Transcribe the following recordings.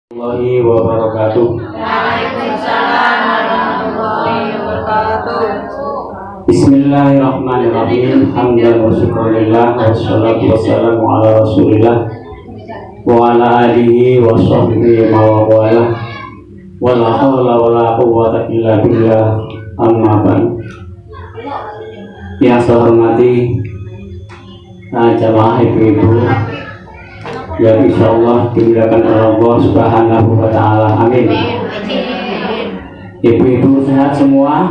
Warahmatullahi wabarakatuh. Waalaikumsalam warahmatullahi wabarakatuh. Bismillahirrahmanirrahim. Hamdan wa syukurillah wassalatu wassalamu ala rasulillah wa ala alihi wa sahbihi wa wala wala hawla wala quwwata illa billah, amma ba'd. Yang saya hormati jamaah ibu-ibu yang insyaallah dimuliakan oleh Allah Subhanahu wa taala. Amin. Ibu-ibu sehat semua?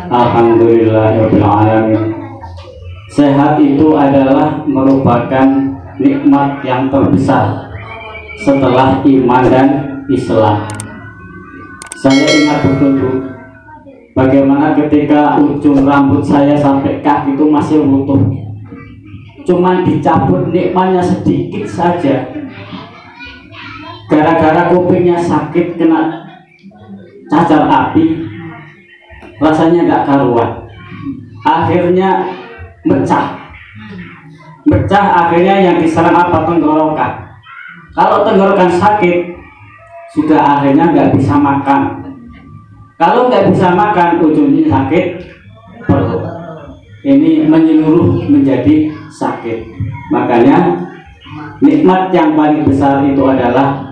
Alhamdulillahirabbil alamin. Sehat itu adalah merupakan nikmat yang terbesar setelah iman dan Islam. Saya ingat betul bagaimana ketika ujung rambut saya sampai kaki itu masih utuh. Cuman dicabut nikmatnya sedikit saja, gara-gara kupingnya sakit kena cacar api, rasanya gak karuan, akhirnya mecah. Akhirnya yang diserang apa? Tenggorokan. Kalau tenggorokan sakit, sudah akhirnya gak bisa makan. Kalau gak bisa makan, ujungnya sakit perut. Ini menyeluruh menjadi sakit. Makanya nikmat yang paling besar itu adalah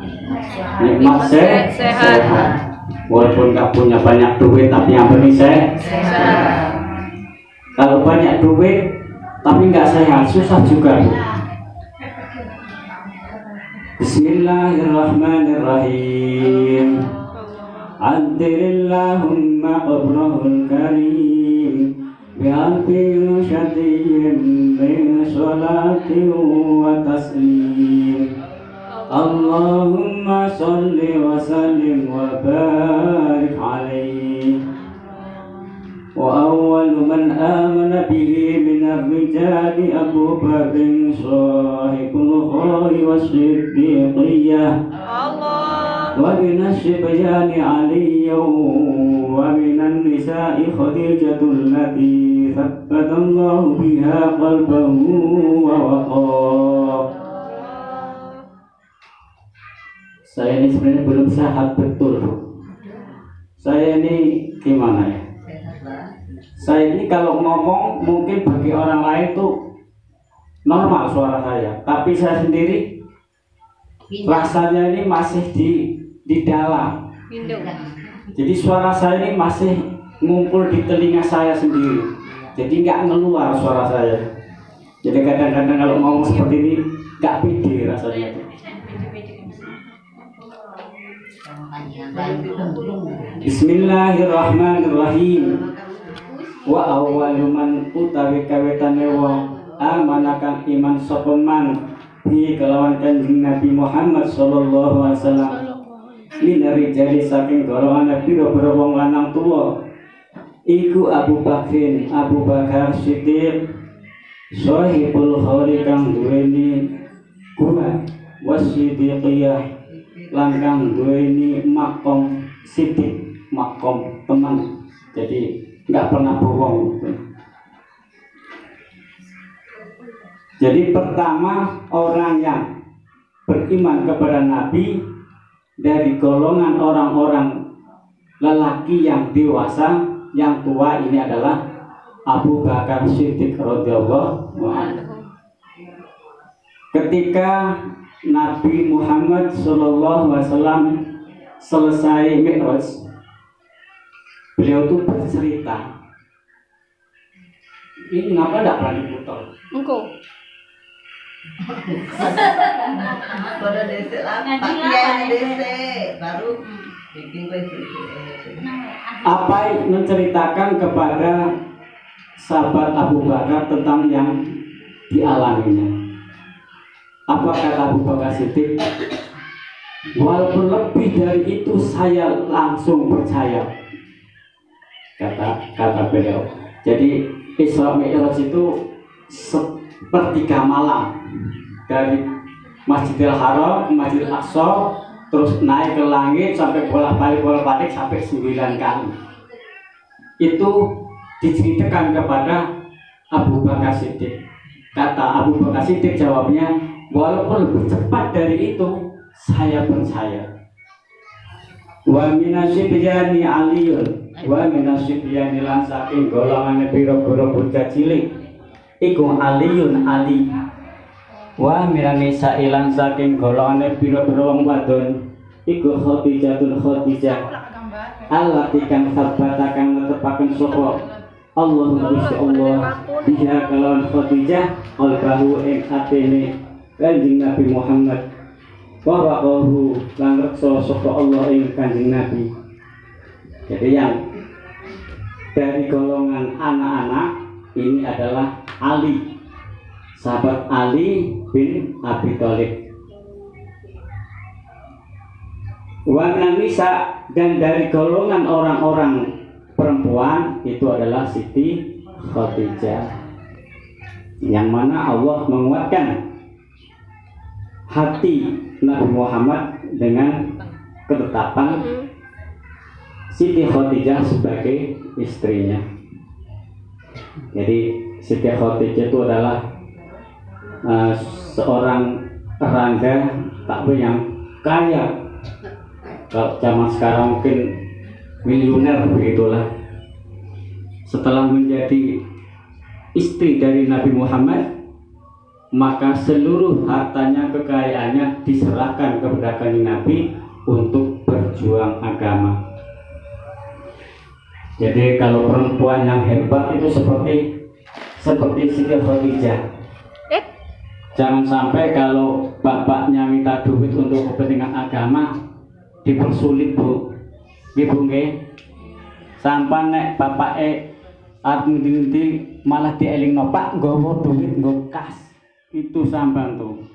nikmat sehat. Walaupun nggak punya banyak duit, tapi yang penting sehat. Kalau banyak duit tapi nggak sehat, susah juga. Bismillahirrahmanirrahim. Antirillahumma qabrahul karim bi'alfin syadiyin bin sholatin wa taslim. Allahumma salli wa sallim wa barik alaihi. Wa awwalu man amana bihi minar rijali Abu Bakr sahibul khari wa siddiqiyah wa minas syibyani aliyya wa minan nisa'i khadijatul lati thabbatallahu biha qalbahu wa waqaf. Saya ini sebenarnya belum sehat betul. Saya ini gimana ya? Saya ini kalau ngomong mungkin bagi orang lain tuh normal suara saya, tapi saya sendiri rasanya ini masih di dalam. Jadi suara saya ini masih ngumpul di telinga saya sendiri. Jadi nggak ngeluar suara saya. Jadi kadang-kadang kalau ngomong seperti ini nggak pede rasanya. Bismillahirrahmanirrahim. Wa awwalu man utawi kawitane wong amanakan iman sapa man bi kelawan Kanjeng Nabi Muhammad sallallahu alaihi wasallam. Minari jari saking golongan pira-pira wong lanang tuwa iku Abu Bakar Siddiq sahibul khari kang duweni guna wasiddiqiyah lan kang duweni makom siddiq, makom teman. Jadi nggak pernah bohong. Jadi pertama orang yang beriman kepada Nabi dari golongan orang-orang lelaki yang dewasa, yang tua, ini adalah Abu Bakar Siddiq radhiyallahu anhu. Ketika Nabi Muhammad SAW selesai Mi'raj, beliau tuh bercerita. Ini kenapa tidak pernah diputar? Engkau. Pada desa lah, pakaian desa baru bikin apa menceritakan kepada sahabat Abu Bakar tentang yang dialaminya. Apa kata Abu Bakar Siddiq? Walaupun lebih dari itu saya langsung percaya. Kata beliau. Jadi Isra Mi'raj itu sepertiga malam dari Masjidil Haram ke Masjidil Aqsa, terus naik ke langit sampai bolak-balik sampai 9 kali. Itu diceritakan kepada Abu Bakar Siddiq. Kata Abu Bakar Siddiq jawabnya, Walaupun lebih cepat dari itu, saya percaya. Wa minasyibyani aliyun, wa minasyibyani lan saking golongane pira-pira bocah cilik iku aliyun ali. Wa minanisa ilan saking golongane pira-pira wong wadon iku Khadijatun Khadijah. Allah kang sabata kang netepaken sapa Allahumma Gusti Allah biha kalawan Khadijah qalbahu ing atine Kanjeng Nabi Muhammad wa waqahu lan reksa sapa Allah ing Kanjeng Nabi. Jadi yang dari golongan anak-anak ini adalah Ali, sahabat Ali bin Abi Thalib. Wa nisa, dan dari golongan orang-orang perempuan itu adalah Siti Khadijah, yang mana Allah menguatkan hati Nabi Muhammad dengan ketetapan Siti Khadijah sebagai istrinya. Jadi Siti Khadijah itu adalah seorang randa takwa yang kaya. Kalau zaman sekarang mungkin miliuner begitulah. Setelah menjadi istri dari Nabi Muhammad, maka seluruh hartanya, kekayaannya diserahkan kepada Kanjeng Nabi untuk berjuang agama. Jadi kalau perempuan yang hebat itu seperti Siti Khadijah. Jangan sampai kalau bapaknya minta duit untuk kepentingan agama dipersulit, Bu. Ibu nggih. Sampai nek bapake arep ngendi-endi malah dielingno, Pak nggawa duit nggo kas. Itu sampean tuh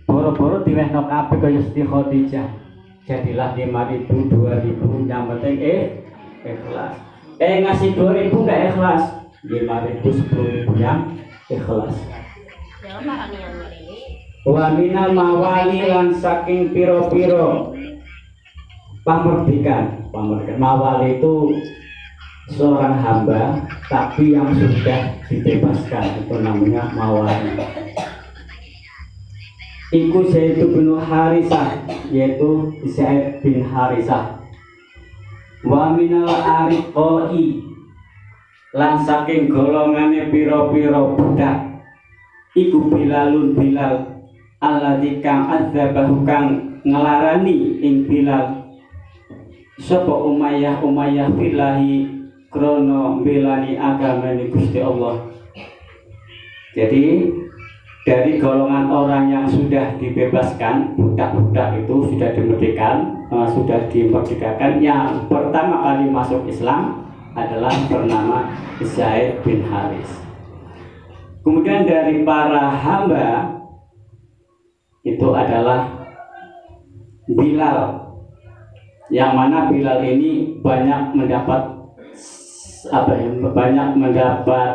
boro-boro diwehno kabeh kaya Siti Khadijah. Jadilah 5.000, 2.000, yang penting ikhlas. Ngasih 2.000 enggak ikhlas, 5.000, 10.000 yang ikhlas. Wa minal mawali lan saking piro-piro pamerdikan. Mawali itu seorang hamba tapi yang sudah dibebaskan, itu namanya mawali. Iku Zaid bin Harisah, yaitu Zaid bin Harisah. Wa minal ariqai lan saking golongane pira-pira budak iku Bilalun Bilal alladzi kang adzabahu kang ngelarani ing Bilal sapa Umayyah billahi krono belani agamane Gusti Allah. Jadi dari golongan orang yang sudah dibebaskan, budak-budak itu sudah dimerdekakan, yang pertama kali masuk Islam adalah bernama Zaid bin Haris. Kemudian dari para hamba itu adalah Bilal, yang mana Bilal ini banyak mendapat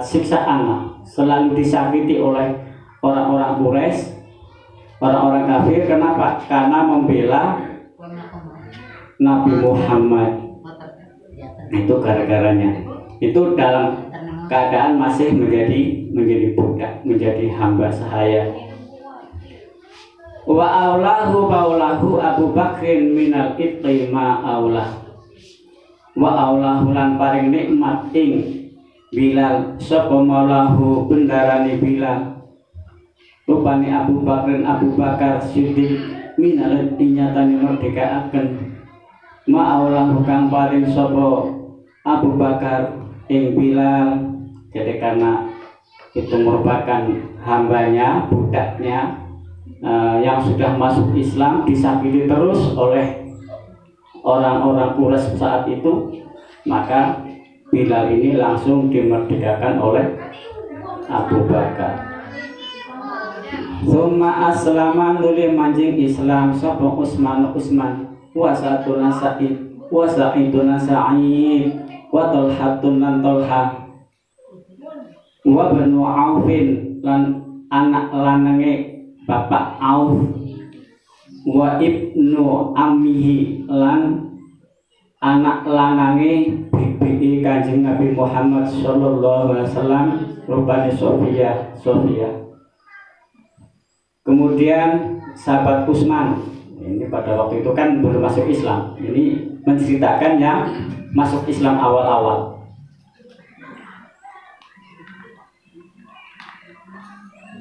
siksaan, selalu disakiti oleh orang-orang Quraisy, orang-orang kafir. Kenapa? Karena membela Nabi Muhammad. Itu gara-garanya. Itu dalam keadaan masih menjadi budak, menjadi hamba sahaya. Wa aulahu paulahu Abu Bakrin minal itqi ma aulah. Wa aulahu lan paring nikmat ing Bilal sapa maulahu bendarane Bilal. Rupane Abu Bakar Siddiq minal dinyatane merdekaaken ma aulahu kang paring sapa Abu Bakar ing Bilal. Jadi karena itu merupakan hambanya, budaknya yang sudah masuk Islam, disakiti terus oleh orang-orang Quraisy saat itu, maka Bilal ini langsung dimerdekakan oleh Abu Bakar. Summa aslama nuli manjing Islam sapa Utsman wa Sa'idun Sa'id wa Sa'idun Sa'id wa Talhatun lan Talha wa Banu Aufin lan anak lanange Bapak Auf wa ibnu ammihi lan anak lanange bibi Kanjeng Nabi Muhammad sallallahu alaihi wasallam rupane Sofia. Kemudian sahabat Utsman, ini pada waktu itu kan belum masuk Islam. Ini menceritakan yang masuk Islam awal-awal.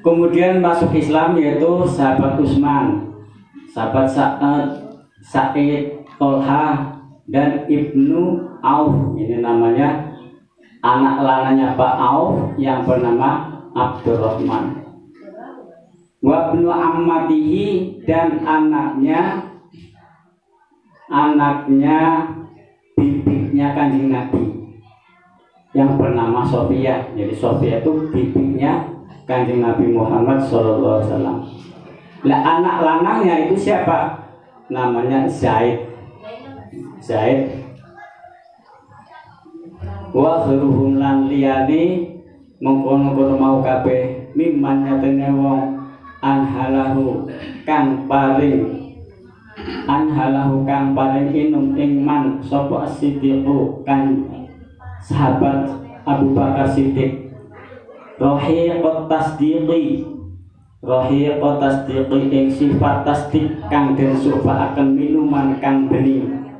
Kemudian masuk Islam yaitu sahabat Utsman, sahabat Sa'id, Tolha, dan Ibnu Auf. Ini namanya anak lananya Pak Auf yang bernama Abdurrahman. Wa ibnu ammatihi, dan anaknya bibiknya Kanjeng Nabi yang bernama Sofia. Jadi Sofia itu bibiknya Kanjeng Nabi Muhammad sallallahu alaihi wasallam. Lah anak lanangnya itu siapa? Namanya Zaid. Wa khairuhum lan liyane mengkono-kono mau kabeh mimman nyatene wong anhalahu kang paling inum ing man sapa Siddiqu kan sahabat Abu Bakar Siddiq. Rahiqat tasdiqi ing sifat tasdik kang den supaaken minuman kang bening.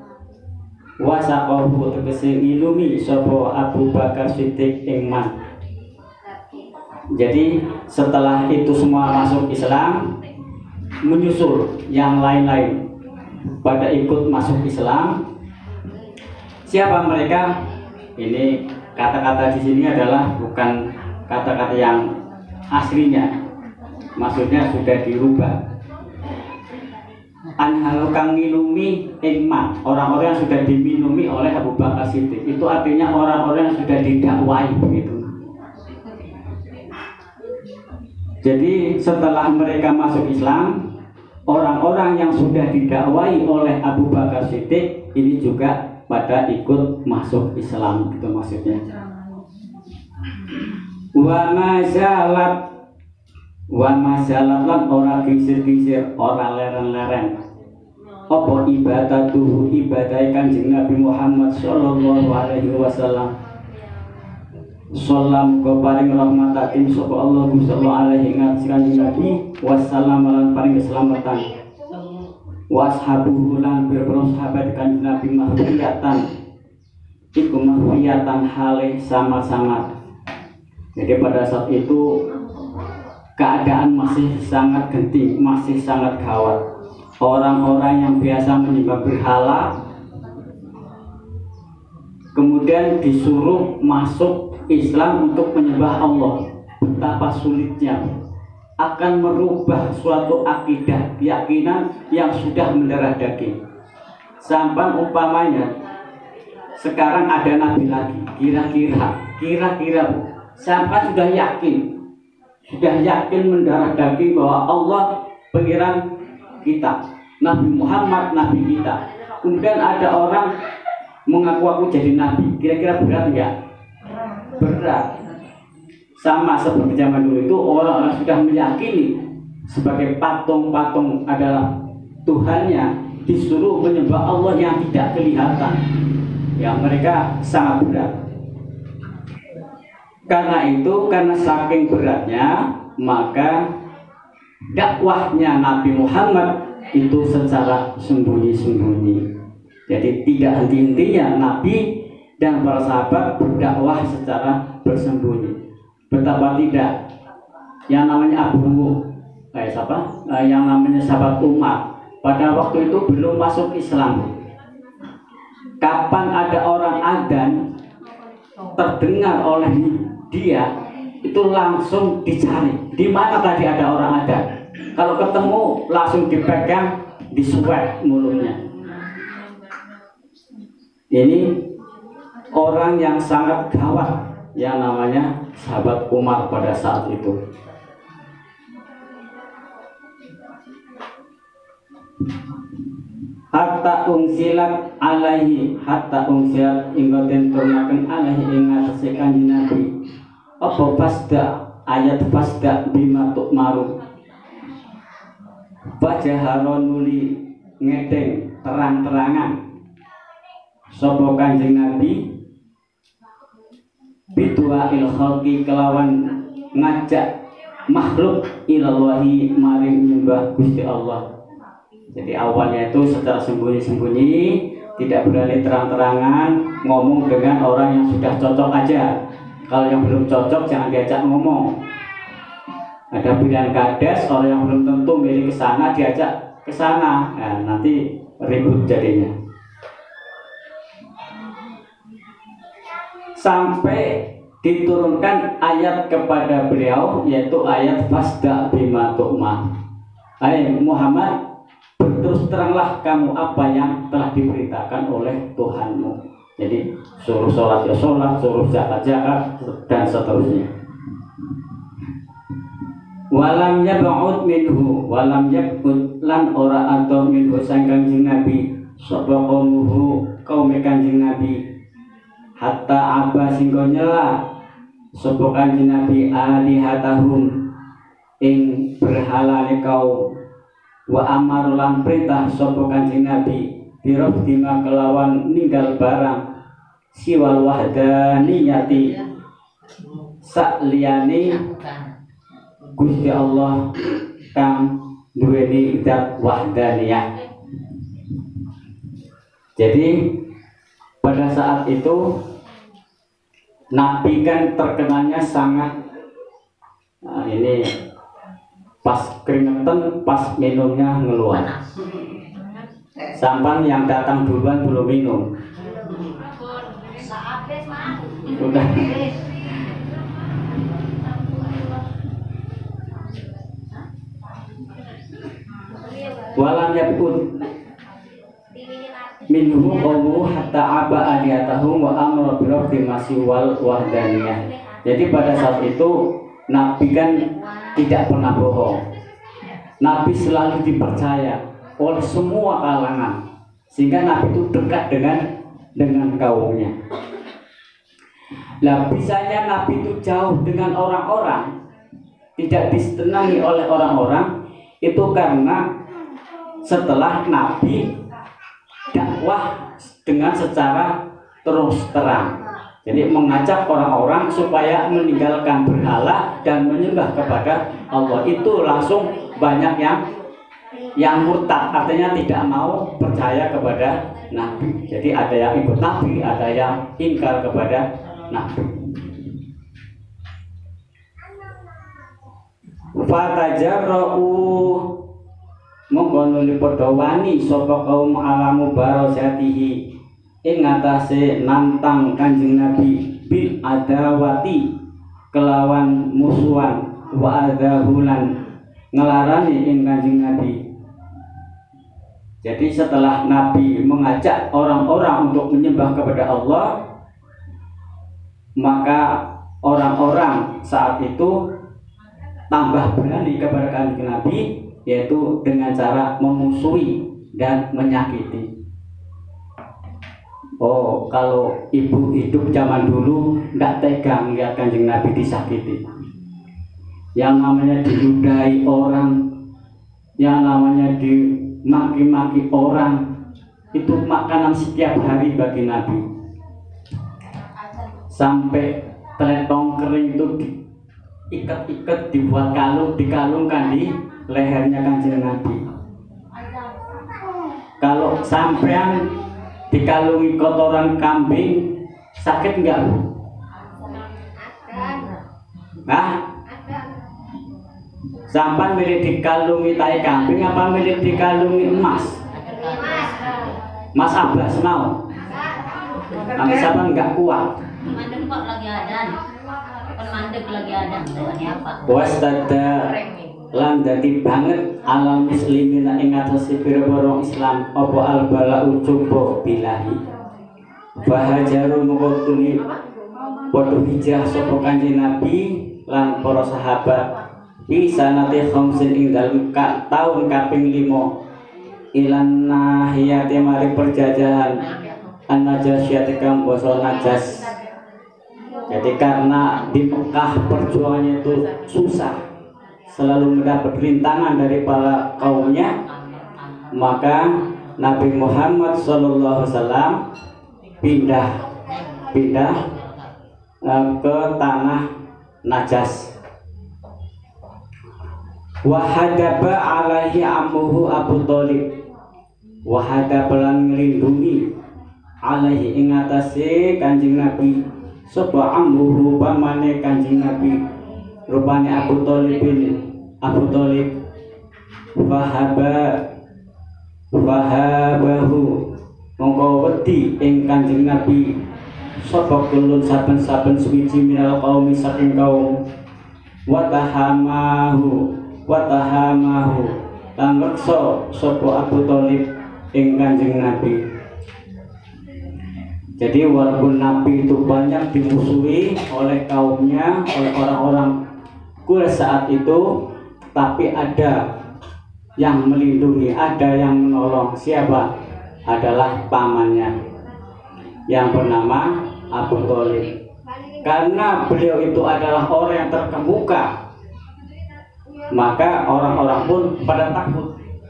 Wasaqahu tegese ngilumi sapa Abu Bakar Siddiq ing man. Jadi setelah itu semua masuk Islam, menyusul yang lain-lain pada ikut masuk Islam. Siapa mereka? Ini kata-kata di sini adalah bukan kata-kata yang aslinya, maksudnya sudah dirubah. Anhalu kang ngilumi ikma, orang-orang yang sudah diminumi oleh Abu Bakar Siddiq. Itu artinya orang-orang yang sudah didakwai begitu. Jadi setelah mereka masuk Islam, orang-orang yang sudah didakwai oleh Abu Bakar Siddiq ini juga pada ikut masuk Islam, itu maksudnya. Wa masalat lan ora kisir-kisir, ora leren-leren. Apa ibadatuhu, ibadai Kanjeng Nabi Muhammad sallallahu alaihi wasallam. Salam ko paring rahmatatin sapa Allah sallallahu alaihi Kanjeng Nabi wasallam lan paring keselamatan. Washabuhu lan berpero sahabat Kanjeng Nabi mahfiyatan. Iku mahfiyatan hale sama-sama. Jadi pada saat itu keadaan masih sangat genting, masih sangat gawat. Orang-orang yang biasa menyembah berhala kemudian disuruh masuk Islam untuk menyembah Allah. Betapa sulitnya, akan merubah suatu akidah, keyakinan yang sudah mendarah daging. Sampai umpamanya sekarang ada nabi lagi, kira-kira sampai sudah yakin mendarah daging bahwa Allah pengiran kita, Nabi Muhammad Nabi kita. Kemudian ada orang mengaku aku jadi nabi, kira-kira berat enggak? Berat. Sama seperti zaman dulu itu orang-orang sudah meyakini sebagai patung-patung adalah Tuhannya, disuruh menyembah Allah yang tidak kelihatan, yang mereka sangat berat. Karena itu, karena saking beratnya, maka dakwahnya Nabi Muhammad itu secara sembunyi-sembunyi. Jadi tidak henti-hentinya Nabi dan para sahabat berdakwah secara bersembunyi. Betapa tidak, yang namanya yang namanya sahabat Umar pada waktu itu belum masuk Islam. Kapan ada orang adzan terdengar oleh dia, itu langsung dicari di mana tadi ada orang adzan. Kalau ketemu langsung dipegang, disuap mulutnya. Ini orang yang sangat gawat yang namanya sahabat Umar pada saat itu. Hatta ungsilat ingkoten turnaken alaihi ing atase Kanjeng Nabi. Apa fasda, ayat fasda bima tukmaru. Bajaharon nuli ngedeng terang-terangan sapa Kanjeng Nabi bidua il khalqi kelawan ngajak makhluk ilallahi maring nyembah Gusti Allah. Jadi awalnya itu secara sembunyi-sembunyi, tidak berani terang-terangan, ngomong dengan orang yang sudah cocok aja. Kalau yang belum cocok jangan diajak ngomong. Ada pilihan kades, orang yang belum tentu milih ke sana diajak ke sana. Nah, nanti ribut jadinya. Sampai diturunkan ayat kepada beliau, yaitu ayat fasda bima tu'mar. Hai Muhammad, berterus teranglah kamu apa yang telah diberitakan oleh Tuhanmu. Jadi suruh sholat ya sholat, suruh zakat zakat, dan seterusnya. Walam yab'ud minhu, walam yab'ud lan ora atau minhu sang Kanjeng Nabi, sapa qaumuhu kaum Kanjeng Nabi, hatta aba singgo nyela sapa Kanjeng Nabi alihatahum ing berhalane kaum, wa amar lan perintah sapa Kanjeng Nabi birofdima kelawan ninggal barang siwal wahdaniyati sakliyane Gusti Allah kang duweni zat wahdaniyah. Jadi pada saat itu Nabi kan terkenalnya sangat ini pas keringetan, pas minumnya ngeluar. Sampan yang datang duluan belum minum. Sudah. Walam yakun minhu qawmu hatta aba aliyatahum wa amra birafdi masiwal wahdaniyah. Jadi pada saat itu Nabi kan tidak pernah bohong. Nabi selalu dipercaya oleh semua kalangan, sehingga Nabi itu dekat dengan kaumnya. Lah bisanya Nabi itu jauh dengan orang-orang, tidak disenangi oleh orang-orang, itu karena setelah Nabi dakwah dengan secara terus terang. Jadi mengajak orang-orang supaya meninggalkan berhala dan menyembah kepada Allah. Itu langsung banyak yang murtad, artinya tidak mau percaya kepada Nabi. Jadi ada yang ikut Nabi, ada yang ingkar kepada Nabi. Fatajarra'u monggo nuli padha wani sapa kaum alamu barosatihi ing atase nantang Kanjeng Nabi bil adawati kelawan musuhan wa adahulan ngelarani ing Kanjeng Nabi. Jadi setelah Nabi mengajak orang-orang untuk menyembah kepada Allah, maka orang-orang saat itu tambah berani kepada Kanjeng Nabi, yaitu dengan cara memusuhi dan menyakiti. Oh, kalau ibu hidup zaman dulu nggak tega melihat Kanjeng Nabi disakiti. Yang namanya diludahi orang, yang namanya dimaki-maki orang, itu makanan setiap hari bagi Nabi. Sampai teletong kering itu diikat-ikat, dibuat kalung, dikalungkan di lehernya Kanjeng Nabi. Kalau sampean dikalungi kotoran kambing, sakit enggak? Nah, sampean milih dikalungi tai kambing apa milih dikalungi emas? Mas Abbas mau? Tapi sampean enggak kuat. Mandek kok lagi ada. Mandek lagi ada. Apa? Wastada lan dadi banget alam muslimin ing atase pira-pira Islam apa albala ucuba bilahi bahajaru mengkutuni padha hijrah sapa Kanjeng Nabi lan para sahabat bisa nate khamsin ing dalem taun kaping 5 ilan nahiyati mari perjajahan an-najasyati kang basa najas. Jadi karena di Mekah perjuangannya itu susah, selalu mendapat rintangan dari para kaumnya, maka Nabi Muhammad SAW pindah ke tanah Najas. Wahadaba alaihi amuhu Abu Thalib. Wahadaba lan nglindungi alaihi ing atase Kanjeng Nabi sapa amuhu pamane Kanjeng Nabi rupane Abu Thalib. Wahabahu mongko wedi ing Kanjeng Nabi sapa kulun saben-saben suwiji minal qaumi saking kaum watahamahu lan reksa sapa Abu Thalib ing Kanjeng Nabi. Jadi walaupun Nabi itu banyak dimusuhi oleh kaumnya, oleh orang-orang Quraisy saat itu, tapi ada yang melindungi, ada yang menolong. Siapa? Adalah pamannya yang bernama Abu Thalib. Karena beliau itu adalah orang yang terkemuka, maka orang-orang pun pada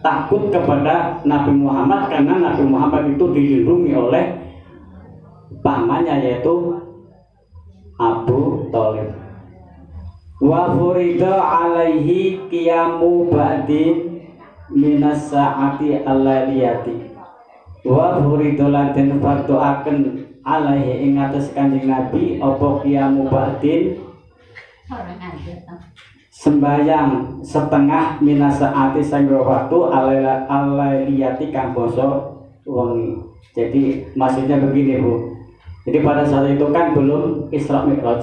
takut kepada Nabi Muhammad, karena Nabi Muhammad itu dilindungi oleh pamannya yaitu Abu Thalib. Wa furida alaihi qiyamu ba'din minas sa'ati al-lailiyati. Wa furida lan den farduaken alaihi ing atas Kanjeng Nabi apa qiyamu ba'din sembayang setengah minas sa'ati sanggo waktu al-lailiyati kang basa wengi. Jadi maksudnya begini Bu. Jadi pada saat itu kan belum Isra Mi'raj.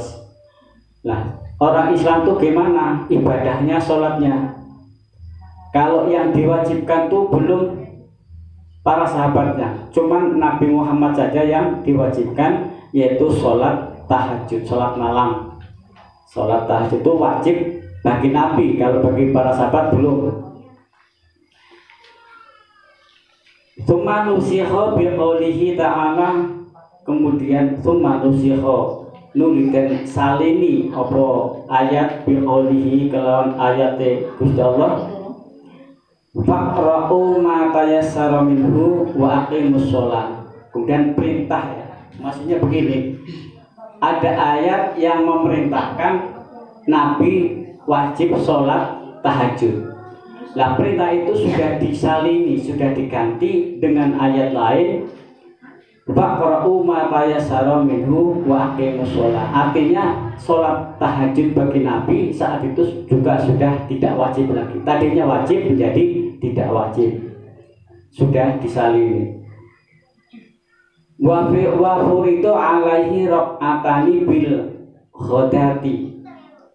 Nah, orang Islam tuh gimana ibadahnya, sholatnya? Kalau yang diwajibkan tuh belum para sahabatnya, cuman Nabi Muhammad saja yang diwajibkan, yaitu sholat tahajud, sholat malam. Sholat tahajud itu wajib bagi Nabi, kalau bagi para sahabat belum. Tsumma nusikha biqaulihi ta'ala, kemudian tsumma nusikha nuliten salini apa ayat biqaulihi kelawan ayate Gusti Allah, faqra'u ma tayassara minhu wa aqimus shalah. Kemudian perintah ya. Maksudnya begini, ada ayat yang memerintahkan Nabi wajib sholat tahajud. Lah perintah itu sudah disalini, sudah diganti dengan ayat lain, faqra'u ma tayassara minhu wa aqimus shalah. Artinya sholat tahajud bagi Nabi saat itu juga sudah tidak wajib lagi. Tadinya wajib menjadi tidak wajib, sudah disalini. Wa furidu alaihi raq'atani bil ghadati.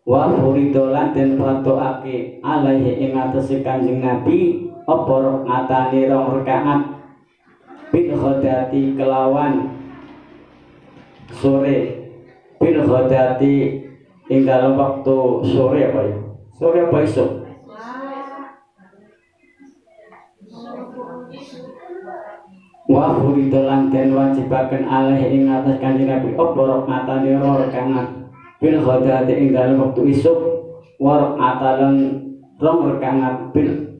Wa furidolan den fardhoake alaihi ing atase Kanjeng Nabi apa raq'atani rong rakaat bil ghadati kelawan sore. Bil ghadati ing dalam waktu sore apa ya? Sore apa esok? Wa furidolan den wajibaken alaihi ing atas Kanjeng Nabi apa raq'atani rong rakaat bil ghadati ing dalam waktu esok, wa raq'atan rong rakaat bil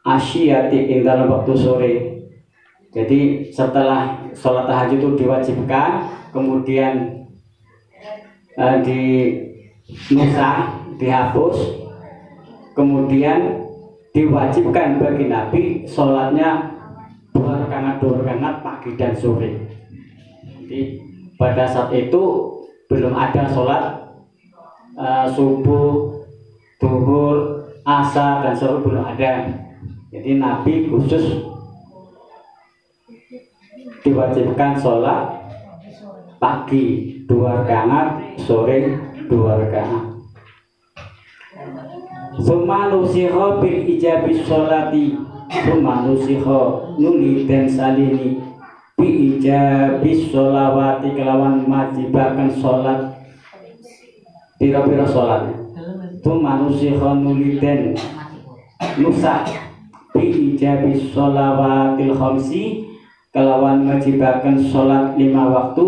asyiyati ing dalam waktu sore. Jadi setelah sholat tahajud itu diwajibkan, kemudian dinusah, dihapus, kemudian diwajibkan bagi Nabi sholatnya dua rakaat pagi dan sore. Jadi pada saat itu belum ada sholat subuh, duhur, asar dan sore, belum ada. Jadi Nabi khusus diwajibkan sholat pagi 2 rakaat, sore 2 rakaat. Summa nusikha bil ijabis sholati, summa nusikha nuli dan salini bi ijabis sholawati kelawan majibakan sholat. Pira-pira sholatnya. Summa nusikha nuli dan nusah bi ijabis sholawatil khamsi kelawan majibakan sholat 5 waktu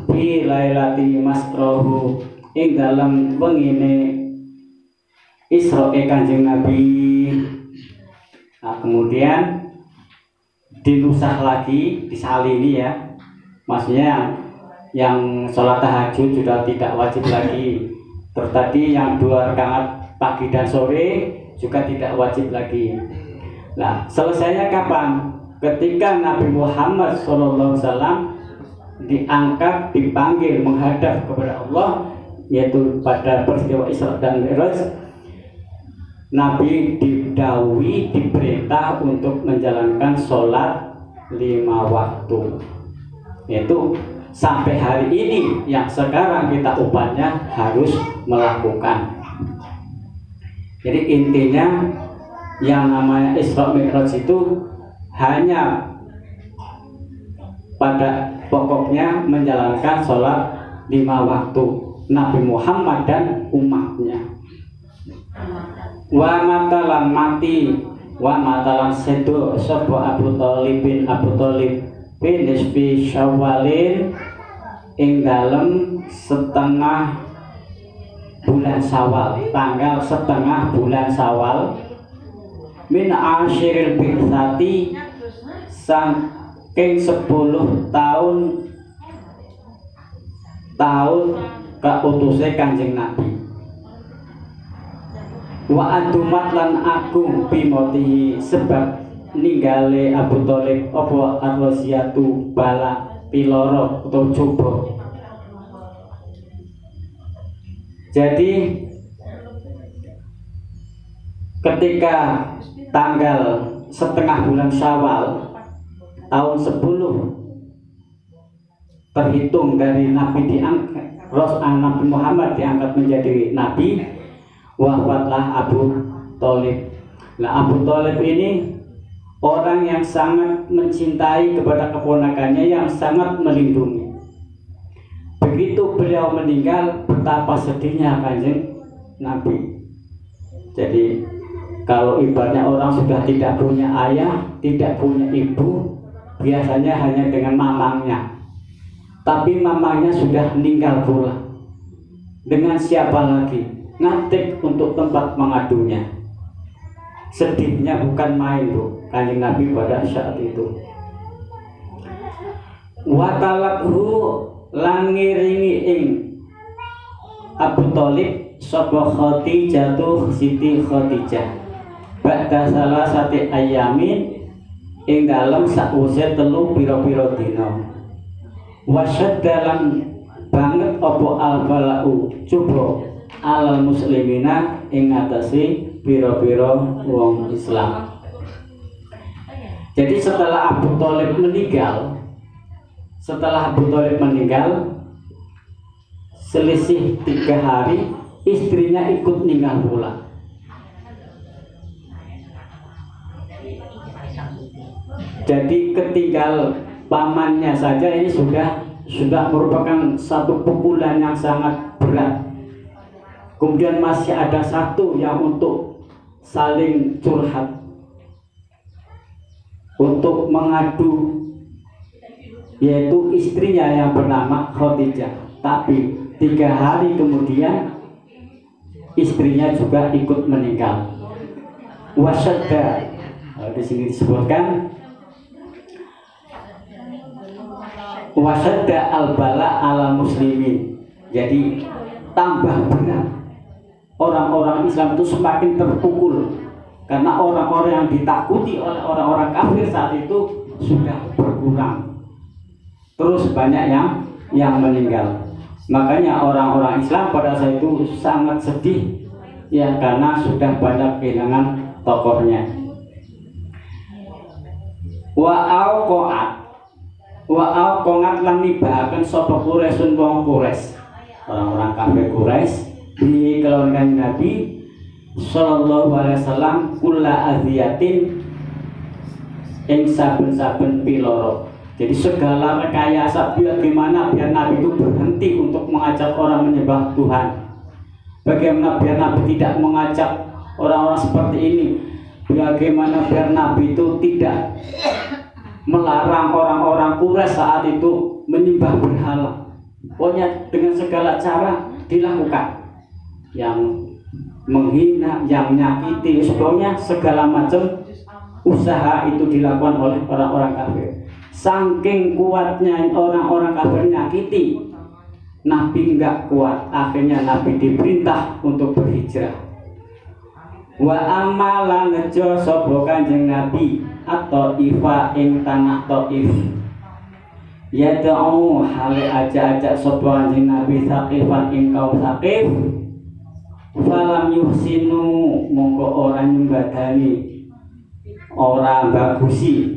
bi lailati masrohu ing dalam wengine Isra'e Kanjeng Nabi. Nah, kemudian dinusah lagi, disalini ya. Maksudnya yang sholat tahajud sudah tidak wajib lagi. Terus tadi yang 2 rakaat pagi dan sore juga tidak wajib lagi. Nah, selesainya kapan? Ketika Nabi Muhammad SAW diangkat, dipanggil menghadap kepada Allah, yaitu pada peristiwa Isra dan Mi'raj. Nabi didhawuhi, diperintah untuk menjalankan sholat 5 waktu, yaitu sampai hari ini yang sekarang kita umpatnya harus melakukan. Jadi intinya yang namanya Isra Mi'raj itu hanya pada pokoknya menjalankan sholat 5 waktu Nabi Muhammad dan umatnya. Wa matalan mati, wa matalan sedo sopo Abu Thalib bin nisfi Syawalin ing dalem setengah bulan Syawal, tanggal setengah bulan Syawal min asyiril bi'tsati saking 10 tahun kautuse Kanjeng Nabi. Wa adumat lan agung bimoti sebab ninggale Abu Thalib apa arwasiatu bala piloro atau coba. Jadi ketika tanggal setengah bulan Syawal tahun 10 terhitung dari Nabi diangkat, Nabi Muhammad diangkat menjadi Nabi, wafatlah Abu Thalib. Nah, Abu Thalib ini orang yang sangat mencintai kepada keponakannya, yang sangat melindungi. Begitu beliau meninggal, betapa sedihnya Kanjeng Nabi. Jadi kalau ibaratnya orang sudah tidak punya ayah, tidak punya ibu, biasanya hanya dengan mamangnya. Tapi mamangnya sudah meninggal pula. Dengan siapa lagi? Ngatik untuk tempat mengadunya. Sedihnya bukan main, Bu, Kanjeng Nabi pada saat itu. Watalathu langiringi ing Abu Thalib sapa Khadijah Siti Khadijah. Ba'da salasati ayamin ing dalem sakwise 3 pira-pira dina. Wasyaddalan banget apa al-balau coba alal muslimina ing ngatasi pira-pira wong Islam. Jadi setelah Abu Thalib meninggal, selisih 3 hari istrinya ikut meninggal pula. Jadi ketinggal pamannya saja ini sudah merupakan satu pukulan yang sangat berat. Kemudian masih ada satu yang untuk saling curhat, untuk mengadu, yaitu istrinya yang bernama Khadijah. Tapi 3 hari kemudian istrinya juga ikut meninggal. Wasyadda, di sini disebutkan wasyadda al-bala ala muslimin. Jadi tambah berat, orang-orang Islam itu semakin terpukul karena orang-orang yang ditakuti oleh orang-orang kafir saat itu sudah berkurang, terus banyak yang meninggal. Makanya orang-orang Islam pada saat itu sangat sedih ya, karena sudah banyak kehilangan tokohnya. Wa'auqat lan nibahaken sapa Quraisyun wong Quraisy, orang-orang kafir Quraisy di keluarga Nabi sallallahu alaihi wasallam kula aziyatin ing saben-saben piloro. Jadi segala rekayasa bagaimana biar Nabi itu berhenti untuk mengajak orang menyembah Tuhan, bagaimana biar Nabi tidak mengajak orang-orang seperti ini, bagaimana biar Nabi itu tidak melarang orang-orang Quraisy saat itu menyembah berhala. Pokoknya dengan segala cara dilakukan, yang menghina, yang menyakiti, sebelumnya segala macam usaha itu dilakukan oleh orang-orang kafir. Saking kuatnya orang-orang kafir menyakiti, Nabi enggak kuat. Akhirnya Nabi diperintah untuk berhijrah. Wa amalan nejo sapa Kanjeng Nabi atau ifa ing tanah Taif. Ya da'u hale aja-aja sapa Kanjeng Nabi Saqifan ing kaum Saqif. Falam yuhsinu mongko ora nyembadani ora bagusi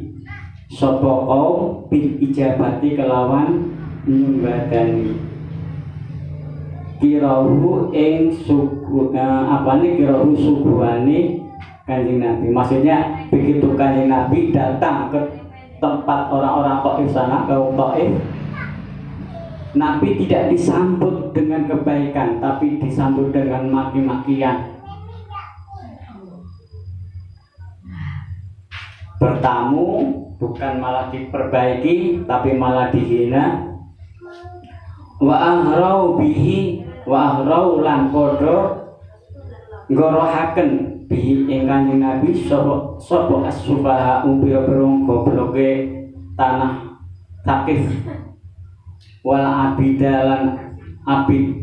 sapa kaum bil ijabati kelawan nyembadani kirahu ing suku kirahu suguhane Kanjeng Nabi. Maksudnya begitu Kanjeng Nabi datang ke tempat orang-orang Taif sana, kaum Taif, Nabi tidak disambut dengan kebaikan, tapi disambut dengan maki-makian. Bertamu bukan malah diperbaiki, tapi malah dihina. Wa ahrau bihi wa ahrau lan podo ngorohaken bihi ing Kanjeng Nabi sapa as-sufaha umpira-pira gobloke tanah Saqif wal abidalan abid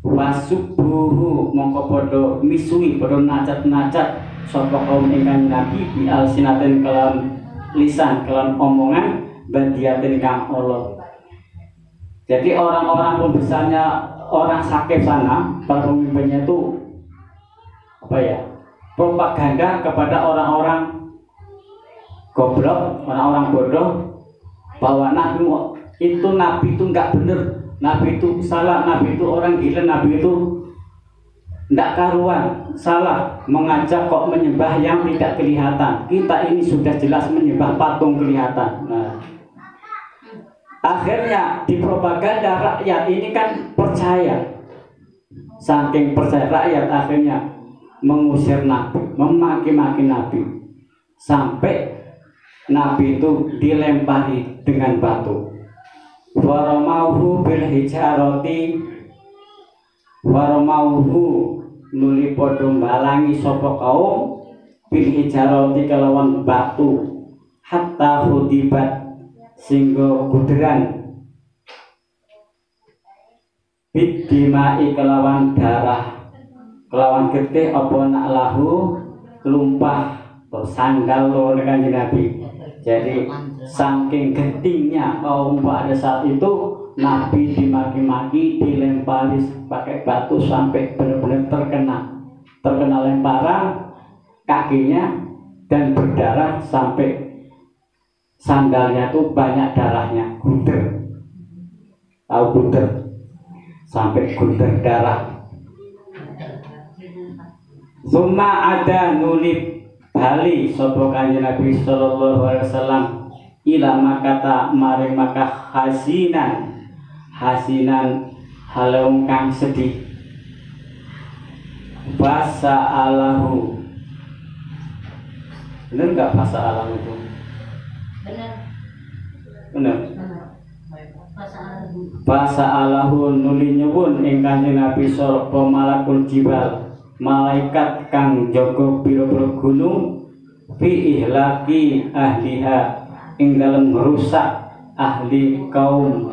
wasubuhu mongko podo misui podo nacat-nacat sapa kaum ing Kanjeng Nabi bi alsinaten kelan lisan kelan omongan badiatin kang Allah. Jadi orang-orang pembesarnya orang Saqif sana, para pemimpinnya itu apa ya? Propaganda kepada orang-orang goblok, orang-orang bodoh bahwa Nabi itu nggak bener, Nabi itu salah, Nabi itu orang gila, Nabi itu nggak karuan, salah, mengajak kok menyembah yang tidak kelihatan. Kita ini sudah jelas menyembah patung kelihatan. Nah, akhirnya di propaganda rakyat ini kan percaya, saking percaya rakyat akhirnya mengusir Nabi, memaki-maki Nabi, sampai Nabi itu dilempari dengan batu. Waramauhu bil hijarati, waramauhu nuli podo balangi sapa kaum bil hijarati kelawan batu hatta hudibat singgo guderan bidimai kelawan darah kelawan getih apa nak lahu lumpah atau sandal lo Kanjeng Nabi. Jadi saking gentingnya kaum pada saat itu Nabi dimaki-maki, dilempari pakai batu sampai benar-benar terkena lemparan kakinya dan berdarah sampai sandalnya tuh banyak darahnya, guder, tahu guder, sampai guder darah. Summa ada nulib bali sapa Kanjeng Nabi sallallahu alaihi wasallam ila makata maring Makkah hasinan halung kang sedih. Basa alahu, bener nggak basa alahu itu? Bener. Basa alahu nuli nyuwun ing Kanjeng Nabi sapa malakul jibal, malaikat kang jaga pira-pira gunung fi ihlaki ahliha ing dalem merusak ahli kaum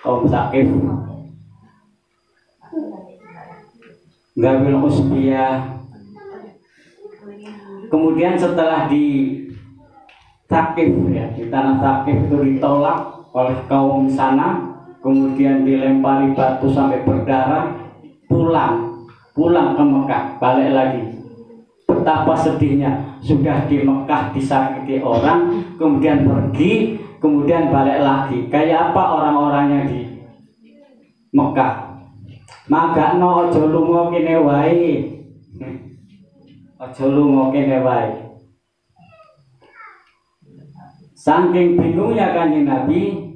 Saqif. Gabil usbiyah. Kemudian setelah di Saqif ya, di tanah Saqif itu ditolak oleh kaum sana, kemudian dilempari batu sampai berdarah, pulang ke Mekah, balik lagi. Betapa sedihnya, sudah di Mekah disakiti orang, kemudian pergi, kemudian balik lagi. Kayak apa orang-orangnya di Mekah? Magakno aja lunga kene wae. Aja lunga kene wae. Saking bingungnya Kanjeng Nabi,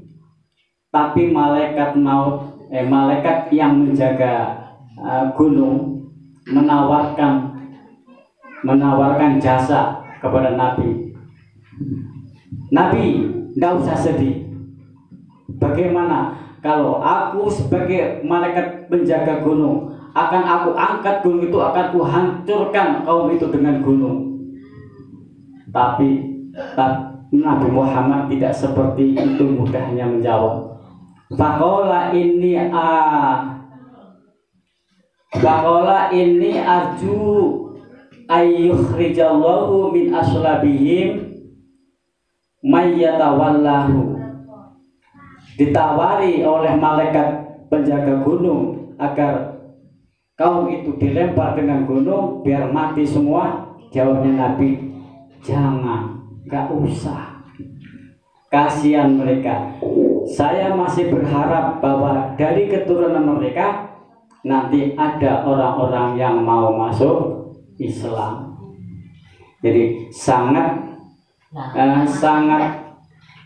tapi malaikat maut, malaikat yang menjaga gunung menawarkan jasa kepada Nabi. Nabi, tidak usah sedih. Bagaimana kalau aku sebagai malaikat penjaga gunung, akan aku angkat gunung itu, akan aku hancurkan kaum itu dengan gunung. Tapi Nabi Muhammad tidak seperti itu mudahnya menjawab. Faqala inni arju ayyukhrijallahu min aslabihim mayyatawallahu. Ditawari oleh malaikat penjaga gunung agar kaum itu dilempar dengan gunung biar mati semua. Jawabnya Nabi, jangan, gak usah, kasihan mereka. Saya masih berharap bahwa dari keturunan mereka nanti ada orang-orang yang mau masuk Islam. Jadi sangat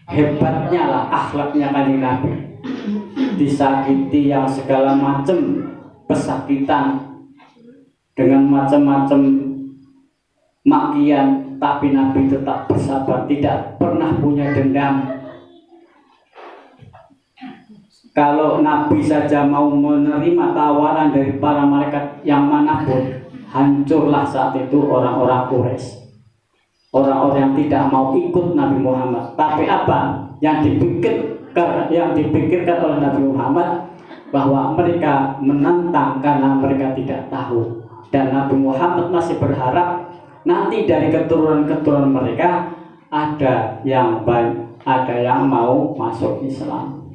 hebatnya lah akhlaknya Kanjeng Nabi. Disakiti yang segala macam pesakitan dengan macam-macam makian, tapi Nabi tetap bersabar, tidak pernah punya dendam. Kalau Nabi saja mau menerima tawaran dari para malaikat yang manapun, hancurlah saat itu orang-orang Quraisy, orang-orang yang tidak mau ikut Nabi Muhammad. Tapi apa yang dipikirkan oleh Nabi Muhammad, bahwa mereka menentang karena mereka tidak tahu, dan Nabi Muhammad masih berharap nanti dari keturunan mereka ada yang mau masuk Islam.